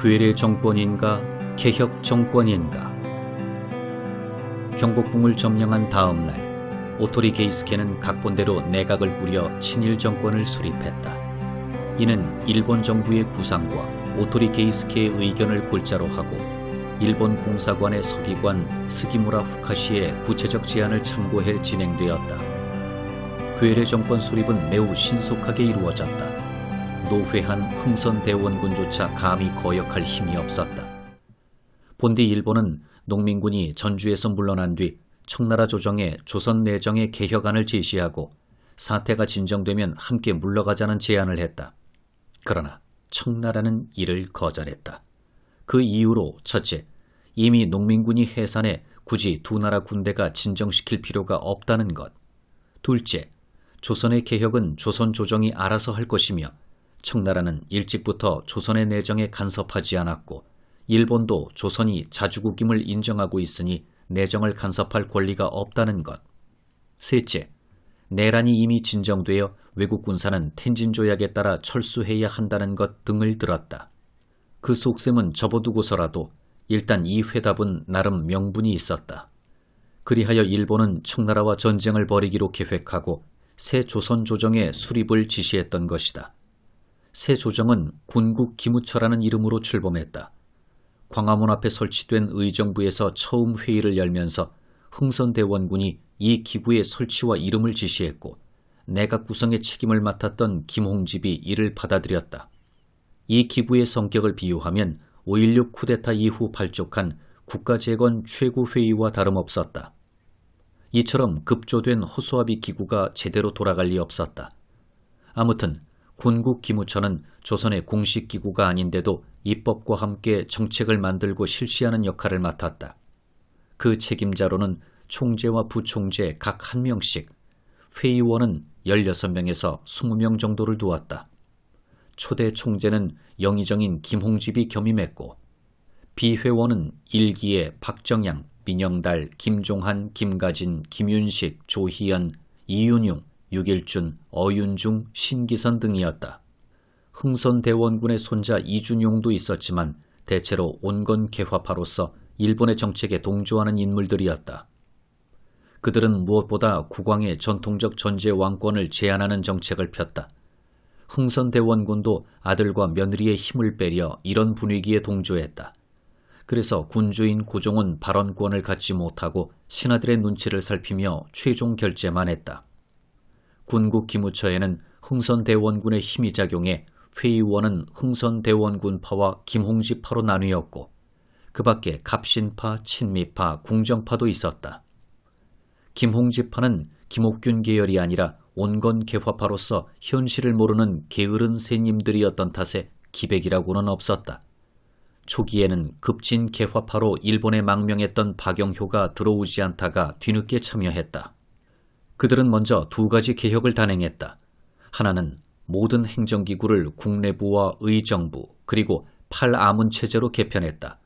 괴뢰 정권인가 개혁 정권인가. 경복궁을 점령한 다음 날 오토리 게이스케는 각본대로 내각을 꾸려 친일 정권을 수립했다. 이는 일본 정부의 구상과 오토리 게이스케의 의견을 골자로 하고 일본 공사관의 서기관 스기무라 후카시의 구체적 제안을 참고해 진행되었다. 괴뢰 정권 수립은 매우 신속하게 이루어졌다. 노회한 흥선대원군조차 감히 거역할 힘이 없었다. 본디 일본은 농민군이 전주에서 물러난 뒤 청나라 조정에 조선 내정의 개혁안을 제시하고 사태가 진정되면 함께 물러가자는 제안을 했다. 그러나 청나라는 이를 거절했다. 그 이유로 첫째, 이미 농민군이 해산해 굳이 두 나라 군대가 진정시킬 필요가 없다는 것. 둘째, 조선의 개혁은 조선 조정이 알아서 할 것이며 청나라는 일찍부터 조선의 내정에 간섭하지 않았고 일본도 조선이 자주국임을 인정하고 있으니 내정을 간섭할 권리가 없다는 것. 셋째, 내란이 이미 진정되어 외국 군사는 텐진 조약에 따라 철수해야 한다는 것 등을 들었다. 그 속셈은 접어두고서라도 일단 이 회답은 나름 명분이 있었다. 그리하여 일본은 청나라와 전쟁을 벌이기로 계획하고 새 조선 조정의 수립을 지시했던 것이다. 새 조정은 군국 기무처라는 이름으로 출범했다. 광화문 앞에 설치된 의정부에서 처음 회의를 열면서 흥선대원군이 이 기구의 설치와 이름을 지시했고 내각 구성의 책임을 맡았던 김홍집이 이를 받아들였다. 이 기구의 성격을 비유하면 5.16 쿠데타 이후 발족한 국가재건 최고회의와 다름없었다. 이처럼 급조된 허수아비 기구가 제대로 돌아갈 리 없었다. 아무튼 군국 기무처는 조선의 공식 기구가 아닌데도 입법과 함께 정책을 만들고 실시하는 역할을 맡았다. 그 책임자로는 총재와 부총재 각 한 명씩, 회의원은 16명에서 20명 정도를 두었다. 초대 총재는 영의정인 김홍집이 겸임했고 비회원은 일기에 박정양, 민영달, 김종한, 김가진, 김윤식, 조희연, 이윤용, 육일준, 어윤중, 신기선 등이었다. 흥선대원군의 손자 이준용도 있었지만 대체로 온건 개화파로서 일본의 정책에 동조하는 인물들이었다. 그들은 무엇보다 국왕의 전통적 전제 왕권을 제한하는 정책을 폈다. 흥선대원군도 아들과 며느리의 힘을 빼려 이런 분위기에 동조했다. 그래서 군주인 고종은 발언권을 갖지 못하고 신하들의 눈치를 살피며 최종 결재만 했다. 군국 기무처에는 흥선대원군의 힘이 작용해 회의원은 흥선대원군파와 김홍집파로 나뉘었고 그 밖에 갑신파, 친미파, 궁정파도 있었다. 김홍집파는 김옥균 계열이 아니라 온건 개화파로서 현실을 모르는 게으른 새님들이었던 탓에 기백이라고는 없었다. 초기에는 급진 개화파로 일본에 망명했던 박영효가 들어오지 않다가 뒤늦게 참여했다. 그들은 먼저 두 가지 개혁을 단행했다. 하나는 모든 행정기구를 국내부와 의정부 그리고 8아문 체제로 개편했다.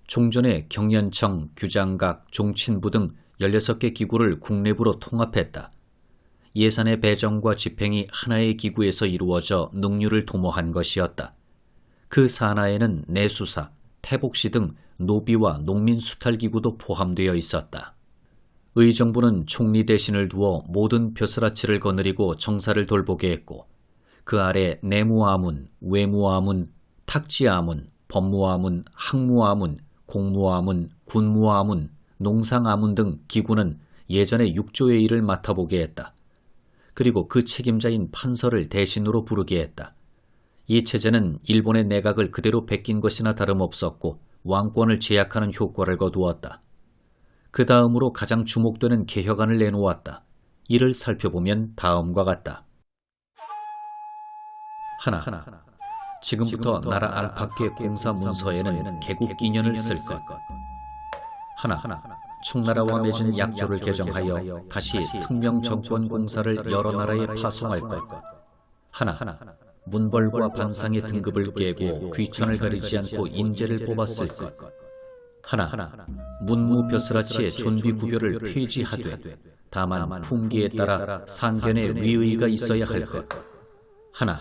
종전에 경연청, 규장각, 종친부 등 16개 기구를 국내부로 통합했다. 예산의 배정과 집행이 하나의 기구에서 이루어져 능률을 도모한 것이었다. 그 산하에는 내수사, 태복시 등 노비와 농민 수탈기구도 포함되어 있었다. 의정부는 총리 대신을 두어 모든 벼슬아치를 거느리고 정사를 돌보게 했고 그 아래 내무아문, 외무아문, 탁지아문, 법무아문, 항무아문, 공무아문, 군무아문, 농상아문 등 기구는 예전에 6조의 일을 맡아보게 했다. 그리고 그 책임자인 판서를 대신으로 부르게 했다. 이 체제는 일본의 내각을 그대로 베낀 것이나 다름없었고 왕권을 제약하는 효과를 거두었다. 그 다음으로 가장 주목되는 개혁안을 내놓았다. 이를 살펴보면 다음과 같다. 하나, 지금부터 나라 안팎의 공사 문서에는 개국기년을 쓸 것. 하나, 청나라와 맺은 약조를 개정하여 다시 특명정권공사를 여러 나라에 파송할 것. 하나, 문벌과 반상의 등급을 깨고 귀천을 가리지 않고 인재를 뽑았을 것. 하나, 문무 벼슬아치의 존비 구별을 폐지하되 다만 품기에 따라 상견의 위의가 있어야 할 것. 하나,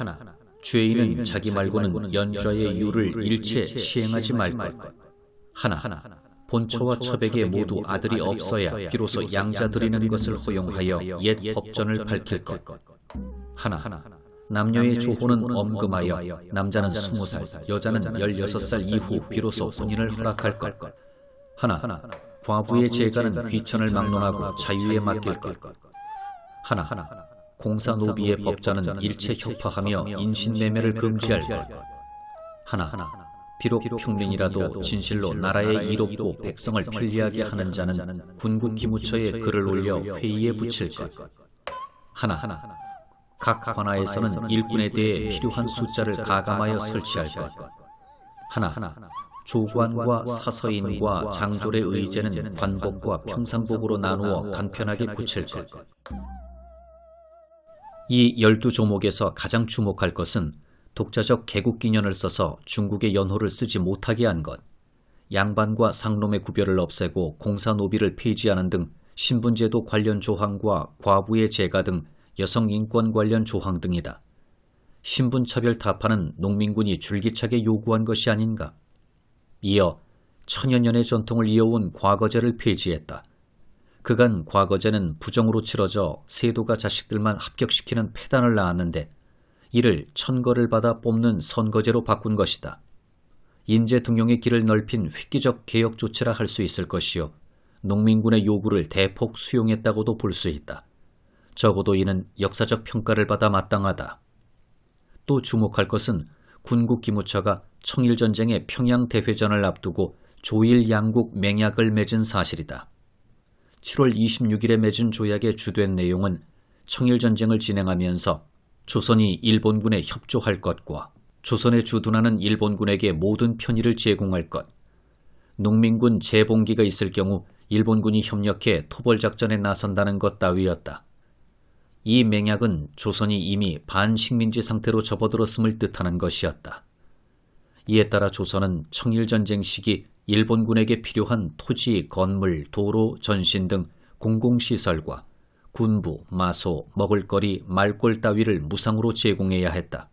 죄인은 자기 말고는 연좌의 유를 일체 시행하지 말 것. 하나, 본처와 처백에 모두 아들이 없어야 비로소 양자 드리는 것을 허용하여 옛 법전을 밝힐 것. 하나, 남녀의 조혼은 엄금하여 남자는 20살, 여자는 16살 이후 비로소 혼인을 허락할 것. 하나, 과부의 재가는 귀천을 막론하고 자유에 맡길 것. 하나, 공사노비의 법자는 일체 협파하며 인신매매를 금지할 것. 하나, 비록 평민이라도 진실로 나라에 이롭고 백성을 편리하게 하는 자는 군국기무처에 글을 올려 회의에 붙일 것. 하나, 각 관하에서는 일꾼에 대해 필요한 숫자를 가감하여 설치할 것. 하나, 조관과 사서인과 장졸의 의제는 관복과 평상복으로 나누어 간편하게 고칠 것. 이 12조목에서 가장 주목할 것은 독자적 개국기년을 써서 중국의 연호를 쓰지 못하게 한 것, 양반과 상놈의 구별을 없애고 공사노비를 폐지하는 등 신분제도 관련 조항과 과부의 재가 등 여성인권 관련 조항 등이다. 신분차별 타파는 농민군이 줄기차게 요구한 것이 아닌가. 이어 천여 년의 전통을 이어온 과거제를 폐지했다. 그간 과거제는 부정으로 치러져 세도가 자식들만 합격시키는 폐단을 낳았는데 이를 천거를 받아 뽑는 선거제로 바꾼 것이다. 인재 등용의 길을 넓힌 획기적 개혁 조치라 할 수 있을 것이요, 농민군의 요구를 대폭 수용했다고도 볼 수 있다. 적어도 이는 역사적 평가를 받아 마땅하다. 또 주목할 것은 군국기무처가 청일전쟁의 평양대회전을 앞두고 조일 양국 맹약을 맺은 사실이다. 7월 26일에 맺은 조약의 주된 내용은 청일전쟁을 진행하면서 조선이 일본군에 협조할 것과 조선에 주둔하는 일본군에게 모든 편의를 제공할 것, 농민군 재봉기가 있을 경우 일본군이 협력해 토벌작전에 나선다는 것 따위였다. 이 맹약은 조선이 이미 반식민지 상태로 접어들었음을 뜻하는 것이었다. 이에 따라 조선은 청일전쟁 시기 일본군에게 필요한 토지, 건물, 도로, 전신 등 공공시설과 군부, 마소, 먹을거리, 말골 따위를 무상으로 제공해야 했다.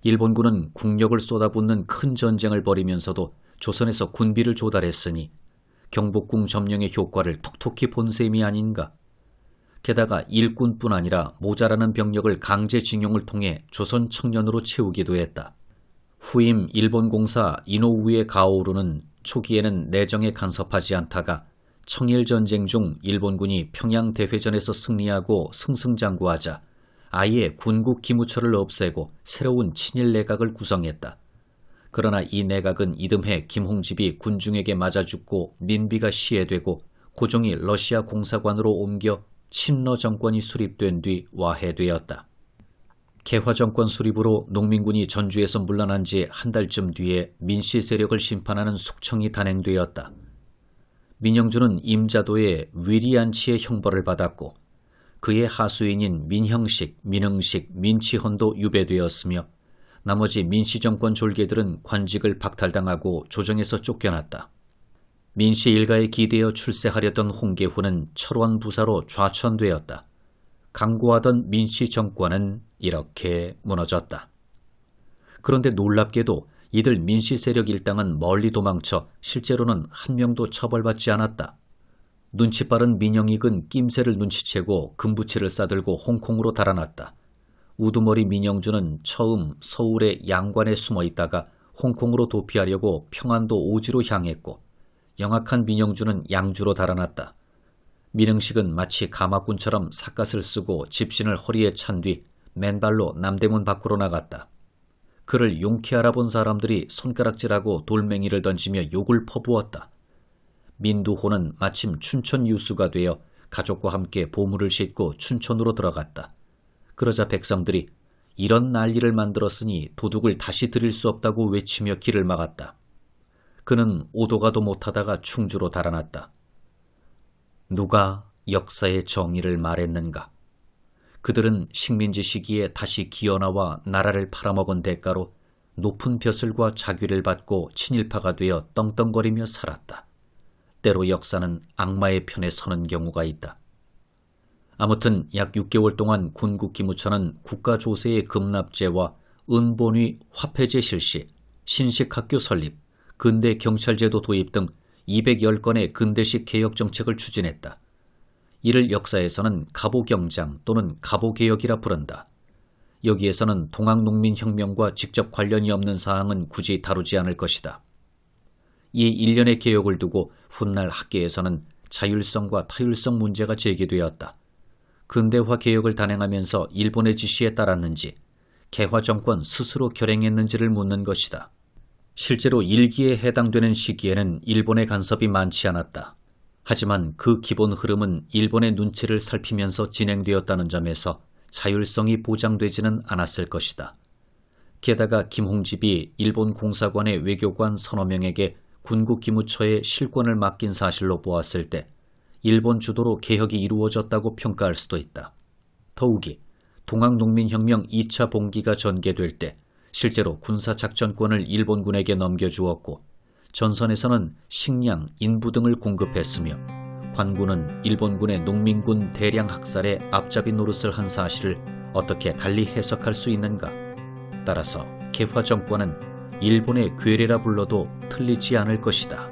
일본군은 국력을 쏟아붓는 큰 전쟁을 벌이면서도 조선에서 군비를 조달했으니 경복궁 점령의 효과를 톡톡히 본 셈이 아닌가. 게다가 일꾼뿐 아니라 모자라는 병력을 강제징용을 통해 조선 청년으로 채우기도 했다. 후임 일본 공사 이노우에 가오루는 초기에는 내정에 간섭하지 않다가 청일전쟁 중 일본군이 평양대회전에서 승리하고 승승장구하자 아예 군국기무처를 없애고 새로운 친일내각을 구성했다. 그러나 이 내각은 이듬해 김홍집이 군중에게 맞아 죽고 민비가 시해되고 고종이 러시아 공사관으로 옮겨 친러 정권이 수립된 뒤 와해되었다. 개화 정권 수립으로 농민군이 전주에서 물러난 지 한 달쯤 뒤에 민씨 세력을 심판하는 숙청이 단행되었다. 민영주는 임자도의 위리안치의 형벌을 받았고 그의 하수인인 민형식, 민흥식, 민치헌도 유배되었으며 나머지 민씨 정권 졸개들은 관직을 박탈당하고 조정에서 쫓겨났다. 민씨 일가에 기대어 출세하려던 홍계훈은 철원 부사로 좌천되었다. 강고하던 민씨 정권은 이렇게 무너졌다. 그런데 놀랍게도 이들 민씨 세력 일당은 멀리 도망쳐 실제로는 한 명도 처벌받지 않았다. 눈치 빠른 민영익은 낌새를 눈치채고 금부치를 싸들고 홍콩으로 달아났다. 우두머리 민영주는 처음 서울의 양관에 숨어 있다가 홍콩으로 도피하려고 평안도 오지로 향했고 영악한 민영주는 양주로 달아났다. 민흥식은 마치 가마꾼처럼 삿갓을 쓰고 집신을 허리에 찬 뒤 맨발로 남대문 밖으로 나갔다. 그를 용케 알아본 사람들이 손가락질하고 돌멩이를 던지며 욕을 퍼부었다. 민두호는 마침 춘천 유수가 되어 가족과 함께 보물을 싣고 춘천으로 들어갔다. 그러자 백성들이 이런 난리를 만들었으니 도둑을 다시 들일 수 없다고 외치며 길을 막았다. 그는 오도가도 못하다가 충주로 달아났다. 누가 역사의 정의를 말했는가? 그들은 식민지 시기에 다시 기어나와 나라를 팔아먹은 대가로 높은 벼슬과 자귀를 받고 친일파가 되어 떵떵거리며 살았다. 때로 역사는 악마의 편에 서는 경우가 있다. 아무튼 약 6개월 동안 군국기무처는 국가조세의 급납제와 은본위 화폐제 실시, 신식학교 설립, 근대 경찰제도 도입 등 210건의 근대식 개혁 정책을 추진했다. 이를 역사에서는 갑오경장 또는 갑오개혁이라 부른다. 여기에서는 동학농민혁명과 직접 관련이 없는 사항은 굳이 다루지 않을 것이다. 이 일련의 개혁을 두고 훗날 학계에서는 자율성과 타율성 문제가 제기되었다. 근대화 개혁을 단행하면서 일본의 지시에 따랐는지 개화 정권 스스로 결행했는지를 묻는 것이다. 실제로 일기에 해당되는 시기에는 일본의 간섭이 많지 않았다. 하지만 그 기본 흐름은 일본의 눈치를 살피면서 진행되었다는 점에서 자율성이 보장되지는 않았을 것이다. 게다가 김홍집이 일본 공사관의 외교관 서너 명에게 군국기무처의 실권을 맡긴 사실로 보았을 때 일본 주도로 개혁이 이루어졌다고 평가할 수도 있다. 더욱이 동학농민혁명 2차 봉기가 전개될 때 실제로 군사작전권을 일본군에게 넘겨주었고 전선에서는 식량, 인부 등을 공급했으며 관군은 일본군의 농민군 대량 학살에 앞잡이 노릇을 한 사실을 어떻게 달리 해석할 수 있는가? 따라서 개화 정권은 일본의 괴뢰라 불러도 틀리지 않을 것이다.